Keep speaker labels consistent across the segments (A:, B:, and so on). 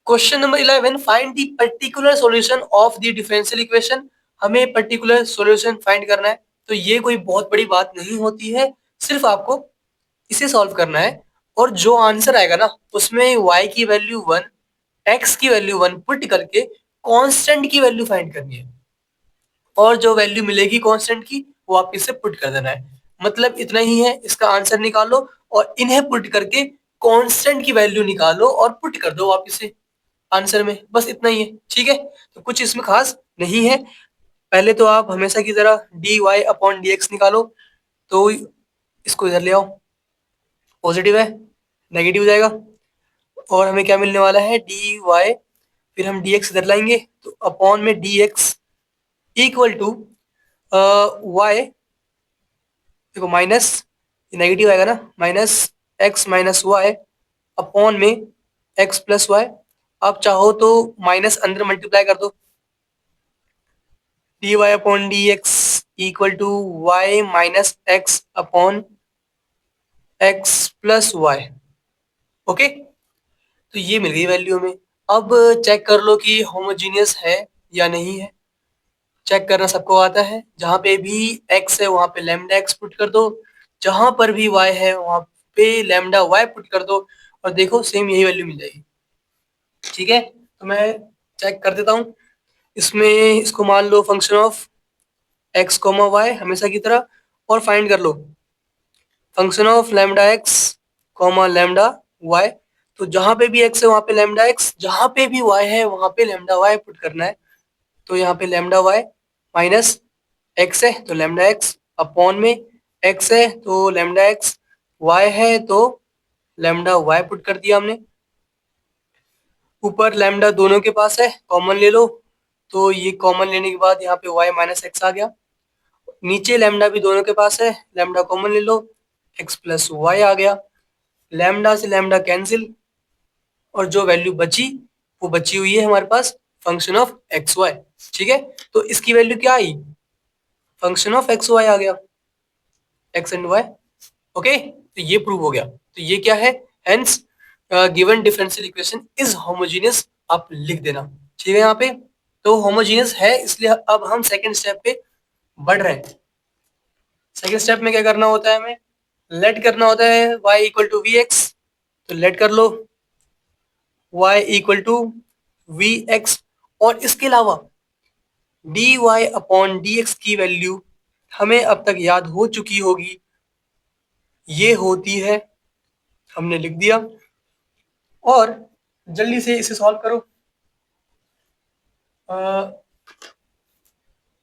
A: Question number 11, find the particular solution of the differential equation. हमें particular solution find करना है, तो ये कोई बहुत बड़ी बात नहीं होती है, सिर्फ आपको इसे सॉल्व करना है और जो आंसर आएगा ना उसमें y की वैल्यू 1, x की वैल्यू 1 पुट करके कांस्टेंट की वैल्यू फाइंड करनी है और जो वैल्यू मिलेगी कांस्टेंट की वो आप इसे पुट कर देना है। मतलब इतना ही है, इसका आंसर निकालो और इन्हें पुट करके कांस्टेंट की वैल्यू निकालो और पुट कर दो वापस से आंसर में। बस इतना ही है, ठीक है। तो कुछ इसमें खास नहीं है। पहले तो आप हमेशा की तरह D Y upon D X निकालो, तो इसको इधर ले आओ, पॉजिटिव है नेगेटिव हो जाएगा और हमें क्या मिलने वाला है डी वाई, फिर हम डी एक्स इधर लाएंगे तो अपॉन में D X equal to Y, देखो माइनस नेगेटिव आएगा ना, minus X minus Y upon में एक्स प्लस वाई। आप चाहो तो माइनस अंदर मल्टीप्लाई कर दो, D Y upon D X equal to Y minus X upon X plus Y. Okay, तो ये मिल गई वैल्यू हमें। अब चेक कर लो कि होमोजीनियस है या नहीं है। चेक करना सबको आता है, जहां पे भी x है वहां पे लैम्डा x पुट कर दो, जहां पर भी y है वहां पे लैम्डा y पुट कर दो और देखो सेम यही वैल्यू मिल जाएगी। ठीक है, तो मैं चेक कर देता हूँ। इसमें इसको मान लो function of x comma Y हमेशा की तरह, और फाइंड कर लो function of lambda x comma lambda y। तो जहां पे भी x है वहां पे लैम्डा x, जहां पे भी y है वहां पे लैम्डा y पुट करना है। तो यहाँ पे लैम्डा y माइनस x है तो लैम्डा x अपॉन में x है तो लैम्डा x, y है तो लैम्डा y पुट कर दिया हमने। ऊपर लैम्डा दोनों के पास है, कॉमन ले लो, तो ये कॉमन लेने के बाद यहाँ पे y माइनस एक्स आ गया। नीचे लैम्डा भी दोनों के पास है, लैम्डा कॉमन ले लो, x प्लस वाई आ गया। लैम्डा से लैम्डा कैंसिल और जो वैल्यू बची वो बची हुई है हमारे पास फंक्शन ऑफ एक्स वाई। ठीक है, तो इसकी वैल्यू क्या आई, फंक्शन ऑफ एक्स वाई आ गया, एक्स एंड वाई। ओके, तो ये प्रूव हो गया। तो ये क्या है, hence given differential equation is homogeneous, आप लिख देना। ठीक है, यहाँ पे तो होमोजेनियस है, इसलिए अब हम सेकंड स्टेप पे बढ़ रहे हैं। सेकंड स्टेप में क्या करना होता है, हमें लेट करना होता है y equal to V X. तो लेट कर लो y equal to V X, और इसके अलावा D Y upon D X की वैल्यू हमें अब तक याद हो चुकी होगी, ये होती है, हमने लिख दिया। और जल्दी से इसे सॉल्व करो।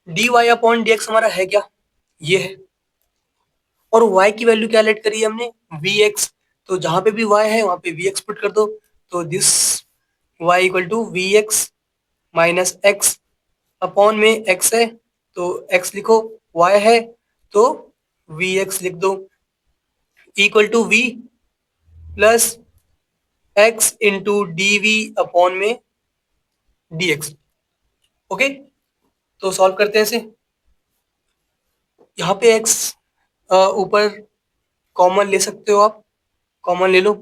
A: D Y upon D X हमारा है क्या, ये है, और y की वैल्यू क्या लेट करी है हमने, वी एक्स। तो जहां पे भी y है वहां पे वी एक्स पुट कर दो, तो this y equal to V X minus X upon में x है तो x लिखो, y है तो वी एक्स लिख दो, equal to v plus x into D we upon में डी एक्स। ओके, तो सॉल्व करते हैं इसे। यहाँ पे x ऊपर कॉमन ले सकते हो आप, कॉमन ले लो,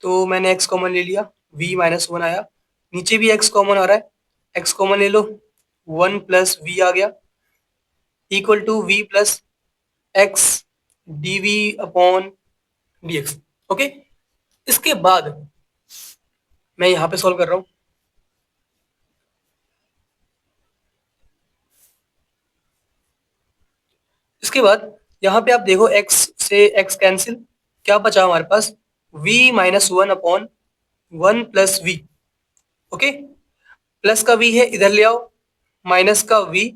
A: तो मैंने x कॉमन ले लिया, v माइनस वन आया। नीचे भी x कॉमन आ रहा है, x कॉमन ले लो, वन प्लस वी आ गया, equal to v plus X D we upon D X. Okay, इसके बाद मैं यहाँ पे सॉल्व कर रहा हूँ। इसके बाद यहाँ पे आप देखो x से x कैंसिल, क्या बचा हमारे पास, v minus one upon one plus v. Okay, plus का v है इधर ले आओ, माइनस का v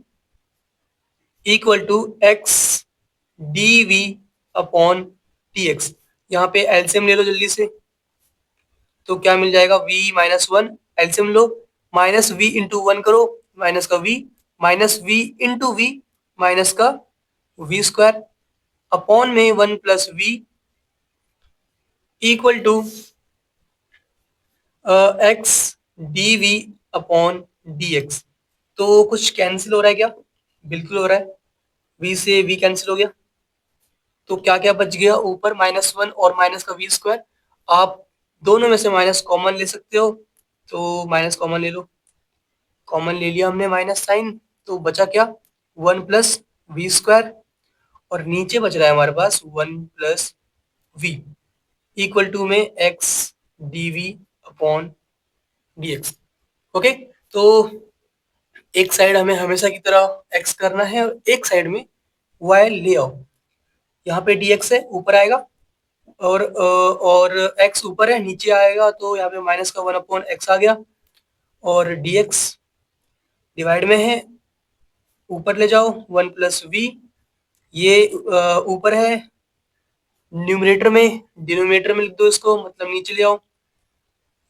A: equal to x d we upon d x. यहाँ पे एलसीएम ले लो जल्दी से, तो क्या मिल जाएगा, v माइनस वन, एलसीएम लो, माइनस v इंटू वन करो, माइनस का v, minus v into v, minus का v स्क्वायर अपॉन में one plus v equal to x D we upon D x. तो कुछ कैंसिल हो रहा है क्या, बिल्कुल हो रहा है, v से v कैंसिल हो गया, तो क्या क्या बच गया, ऊपर माइनस वन और माइनस का वी स्क्वायर। आप दोनों में से माइनस कॉमन ले सकते हो, तो माइनस कॉमन ले लो, कॉमन ले लिया हमने माइनस साइन, तो बचा क्या, 1 + v², और नीचे बच रहा है हमारे पास 1 + v इक्वल टू में x dv/dx। ओके, तो एक साइड हमें हमेशा की तरह x करना है और एक साइड में y ले आओ। यहाँ पे dx है, ऊपर आएगा, और x ऊपर है, नीचे आएगा, तो यहाँ पे माइनस का 1/x आ गया, और dx डिवाइड में है, ऊपर ले जाओ 1 + v, ये ऊपर है न्यूमरेटर में, डिनोमिनेटर में लिख दो इसको, मतलब नीचे ले आओ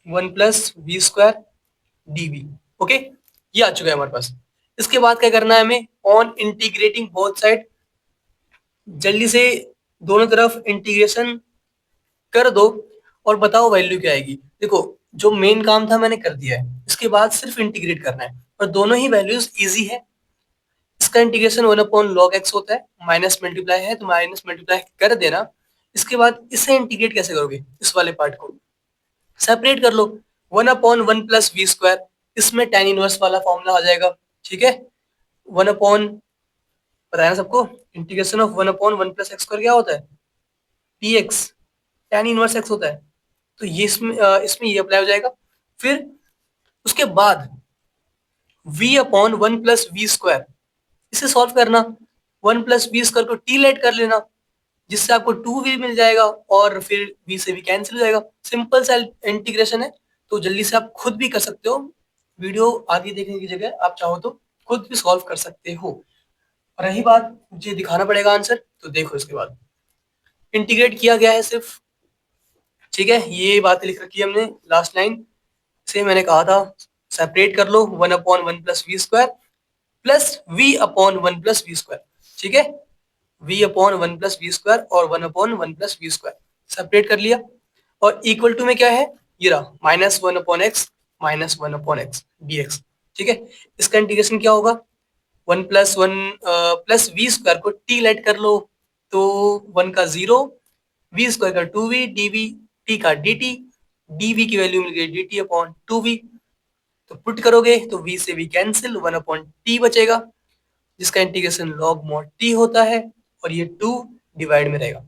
A: 1 + v² dv। ओके, ये आ चुका है हमारे पास। इसके बाद क्या करना है हमें, ऑन इंटीग्रेटिंग बोथ साइड, जल्दी से दोनों तरफ इंटीग्रेशन कर दो और बताओ वैल्यू क्या आएगी। देखो, जो मेन काम था मैंने कर दिया है, इसके बाद सिर्फ इंटीग्रेट करना है और दोनों ही वैल्यूज इजी है। इसका इंटीग्रेशन 1/log x होता है, माइनस मल्टीप्लाई है तो माइनस मल्टीप्लाई कर देना। इसके बाद इसे इंटीग्रेट कैसे करोगे, इस वाले पार्ट को सेपरेट कर लो, 1/1 + v², इसमें tan इनवर्स वाला फॉर्मूला आ जाएगा। ठीक है, 1 पता है ना सबको, इंटीग्रेशन ऑफ 1/1 + x² क्या होता है, px, tan इनवर्स x होता है। तो ये इसमें ये अप्लाई हो जाएगा। फिर उसके बाद v/1 + v², इसे सॉल्व करना, 1 + v² को t लेट कर लेना, जिससे आपको 2v मिल जाएगा और फिर v से v कैंसिल हो जाएगा। सिंपल सा इंटीग्रेशन है, तो जल्दी से आप खुद भी कर सकते हो, वीडियो आगे देखने की जगह आप चाहो तो खुद भी सॉल्व कर सकते हो। और रही बात, मुझे दिखाना पड़ेगा आंसर, तो देखो इसके बाद इंटीग्रेट किया गया है सिर्फ। ठीक है, ये बातें लिख रखी है हमने, लास्ट लाइन से मैंने कहा था सेपरेट कर लो 1/1 + v² +v/1 + v²। ठीक है, v/1 + v² और 1/1 + v² सेपरेट कर लिया, और इक्वल टू में क्या है, ये रहा -1/x -1/x dx। ठीक है, इसका इंटीग्रेशन क्या होगा, 1 + 1 + v² को t लेट कर लो, तो 1 का 0, v² का 2v dv, t का dt, dv की वैल्यू मिल गई dt/2v। तो पुट करोगे तो v से v कैंसिल, 1/t बचेगा, जिसका इंटीग्रेशन log mod t होता है, और ये 2 डिवाइड में रहेगा।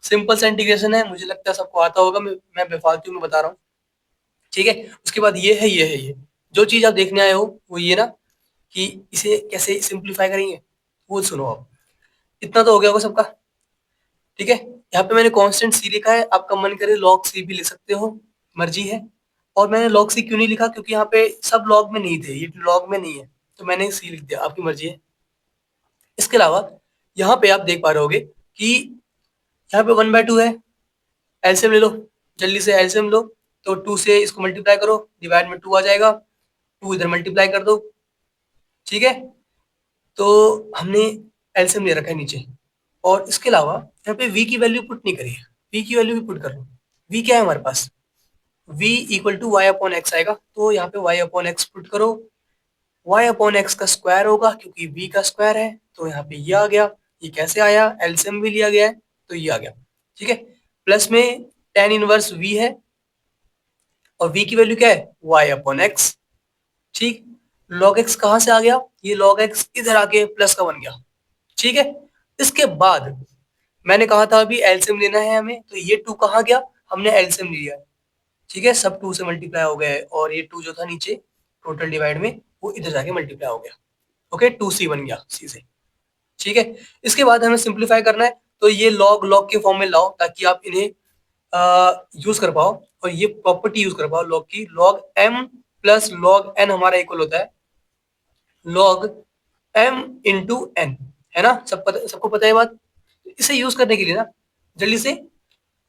A: सिंपल सा इंटीग्रेशन है, मुझे लगता है सबको आता होगा, मैं बेफालतू में बता रहा हूँ। ठीक है, उसके बाद ये जो चीज आप देखने आए हो वो ये ना, कि इसे कैसे सिंप्लीफाई करेंगे, वो सुनो आप। इतना तो हो गया होगा सबका। ठीक है, यहाँ पे मैंने कांस्टेंट c लिखा है, आपका मन करे log c भी लिख सकते हो, मर्जी है। और मैंने log c क्यों नहीं लिखा, क्योंकि यहाँ पे सब log में नहीं थे, ये log में नहीं है, तो मैंने c लिख दिया, आपकी मर्जी है। इसके अलावा यहाँ पे आप देख पा रहे होगे कि यहाँ पे 1/2 है, एलसीएम ले लो, जल्दी से एलसीएम लो, तो 2 से इसको मल्टीप्लाई करो, डिवाइड में 2 आ जाएगा, 2 इधर मल्टीप्लाई कर दो। ठीक है, तो हमने एलसीएम ले रखा है नीचे, और इसके अलावा यहाँ पे v की वैल्यू पुट नहीं करी है, v की वैल्यू भी पुट कर लो। v क्या है हमारे पास, v = y/x आएगा, तो यहाँ पे y/x पुट करो, y/x का स्क्वायर होगा, क्योंकि v का स्क्वायर है, तो यहाँ पे ये आ गया। ये कैसे आया, एलसीएम भी लिया गया है, तो ये आ गया। ठीक है, प्लस में tan इनवर्स v है, और v की वैल्यू क्या है, y/x। ठीक, log x कहाँ से आ गया, ये log x इधर आके प्लस का बन गया। ठीक है, इसके बाद मैंने कहा था अभी एलसीएम लेना है हमें, तो ये 2 कहाँ गया, हमने एलसीएम लिया है। ठीक है, सब 2 से मल्टीप्लाई हो गए, और ये 2 जो था नीचे टोटल डिवाइड में, वो इधर जाके मल्टीप्लाई हो गया। ओके, 2c बन गया c से। ठीक है, इसके बाद हमें सिंप्लीफाई करना है, तो ये log log के फॉर्म में लाओ, ताकि आप इन्हें यूज कर पाओ, और ये प्रॉपर्टी यूज कर पाओ log की। log m + log n हमारा इक्वल होता है log m × n, है ना, सबको पता है बात। इसे यूज करने के लिए ना, जल्दी से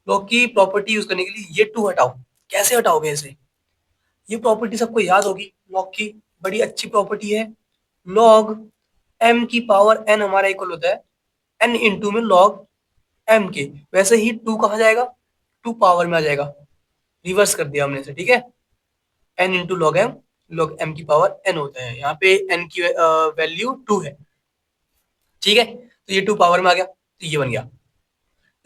A: log की प्रॉपर्टी यूज करने के लिए ये 2 हटाओ। कैसे हटाओगे इसे, ये प्रॉपर्टी सबको याद होगी log की, बड़ी अच्छी प्रॉपर्टी है। log m की पावर n हमारा इक्वल होता है n इंटू में log m के। वैसे ही 2 कहाँ जाएगा, 2 पावर में आ जाएगा, रिवर्स कर दिया हमने इसे। ठीक है, n इंटू log m की पावर n होता है, यहाँ पे n की वैल्यू 2 है। ठीक है, तो ये 2 पावर में आ गया, तो ये बन गया।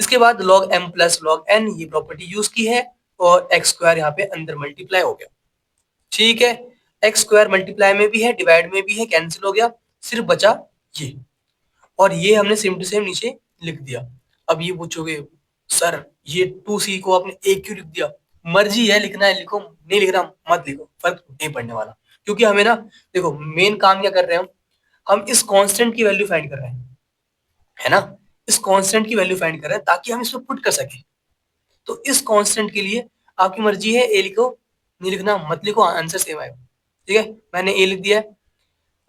A: इसके बाद log m + log n, ये प्रॉपर्टी यूज की है, और x² यहाँ पे अंदर मल्टीप्लाई हो गया। ठीक है, एक्स स्क्वायर मल्टीप्लाई में भी है, डिवाइड में भी है, कैंसिल हो गया, सिर्फ बचा ये, और ये हमने सेम टू सेम नीचे लिख दिया। अब ये पूछोगे सर ये 2c को आपने एक क्यों लिख दिया? मर्जी है, लिखना है लिखो, नहीं लिखना मत लिखो, फर्क नहीं पड़ने वाला। क्योंकि हमें ना, देखो मेन काम क्या कर रहे हैं हम इस कांस्टेंट की वैल्यू फाइंड कर रहे हैं, है ना? इस कांस्टेंट की वैल्यू फाइंड कर रहे हैं ताकि हम इसमें पुट कर सके। तो इस कांस्टेंट के लिए आपकी मर्जी है, ए लिखो, नहीं लिखना मत लिखो, आंसर सेम आएगा। ठीक है, मैंने ए लिख दिया है,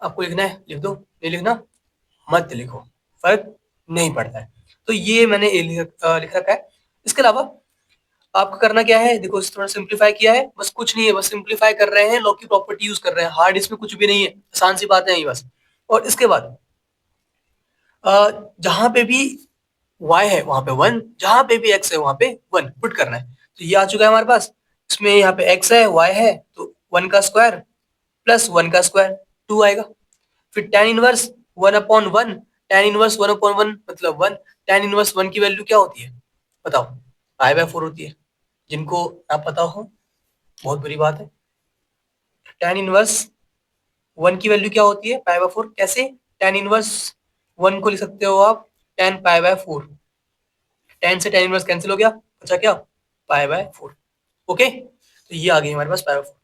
A: आपको लिखना है लिख दो, नहीं लिखना मत लिखो, फर्क नहीं पड़ता है। तो ये मैंने ए लिख रखा है। इसके अलावा आपको करना क्या है, देखो इसे थोड़ा सिंप्लीफाई किया है, बस कुछ नहीं है, बस सिंप्लीफाई कर रहे हैं, लॉग की प्रॉपर्टी यूज कर रहे हैं, हार्ड इसमें कुछ भी नहीं है, आसान सी बात है ये बस। और इसके बाद जहां पे भी y है वहां पे 1, जहां पे भी x है वहां पे 1 पुट करना है। तो ये आ चुका है हमारे पास, इसमें यहाँ पे x है y है, तो 1 का स्क्वायर प्लस 1 का स्क्वायर 2 आएगा। फिर tan इनवर्स 1/1, tan इनवर्स 1/1 मतलब 1, tan इनवर्स 1 की वैल्यू क्या होती है बताओ? पाई/4 होती है। जिनको आप पता हो बहुत बुरी बात है। tan इनवर्स 1 की वैल्यू क्या होती है? पाई/4। कैसे? tan इनवर्स 1 को लिख सकते हो आप tan पाई/4, tan से tan इनवर्स कैंसिल हो गया, बचा क्या? पाई/4। ओके, तो ये आ गई हमारे पास पाई/4।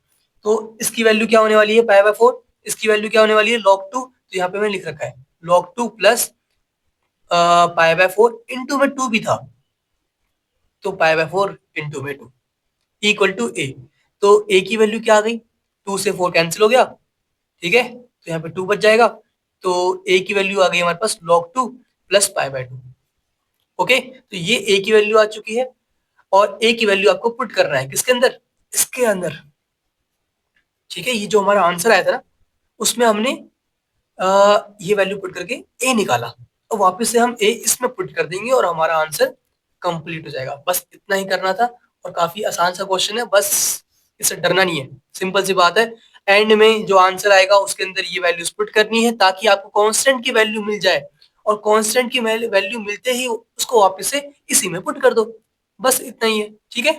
A: तो इसकी वैल्यू क्या होने वाली है पाई/4? इसकी वैल्यू क्या होने वाली है log 2। तो यहाँ पे मैंने लिख रखा है log 2 प्लस पाई/4 इंटू में 2 भी था, तो पाई/4 इंटू में 2 इक्वल टू ए। तो ए की वैल्यू क्या आ गई? 2 से 4 कैंसिल हो गया, ठीक है, तो यहाँ पे 2 बच जाएगा। तो ए की वैल्यू आ गई हमारे पास log 2 प्लस पाई/2। ओके, तो ये ए की वैल्यू आ चुकी है, और ए की वैल्यू आपको पुट करना है किसके अंदर? इसके अंदर। ठीक है, ये जो हमारा आंसर आया था ना, उसमें हमने ये वैल्यू पुट करके ए निकाला, और वापस से हम ए इसमें पुट कर देंगे और हमारा आंसर कंप्लीट हो जाएगा। बस इतना ही करना था, और काफी आसान सा क्वेश्चन है, बस इससे डरना नहीं है, सिंपल सी बात है। एंड में जो आंसर आएगा उसके अंदर ये वैल्यूज पुट करनी है ताकि आपको कांस्टेंट की वैल्यू मिल जाए, और कांस्टेंट की वैल्यू मिलते ही उसको वापस से इसी में पुट कर दो, बस इतना ही है। ठीक है।